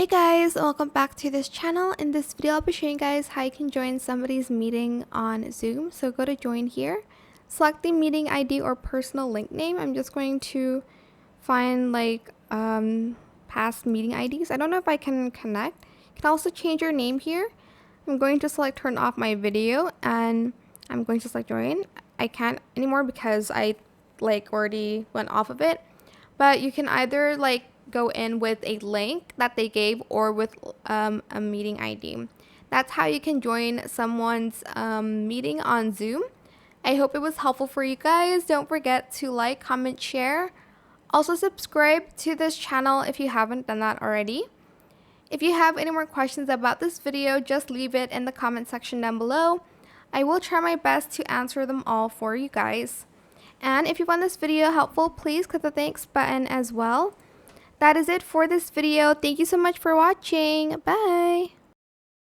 Hey guys, welcome back to this channel. In this video, I'll be showing you guys how you can join somebody's meeting on Zoom. So go to join here, select the meeting ID or personal link name. I'm just going to find past meeting IDs. I don't know if I can connect. You can also change your name here. I'm going to select turn off my video and I'm going to select join. I can't anymore because I already went off of it. But you can either go in with a link that they gave or with a meeting ID. That's how you can join someone's meeting on Zoom. I hope it was helpful for you guys. Don't forget to like, comment, share. Also subscribe to this channel if you haven't done that already. If you have any more questions about this video, just leave it in the comment section down below. I will try my best to answer them all for you guys. And if you found this video helpful, please click the thanks button as well. That is it for this video. Thank you so much for watching. Bye!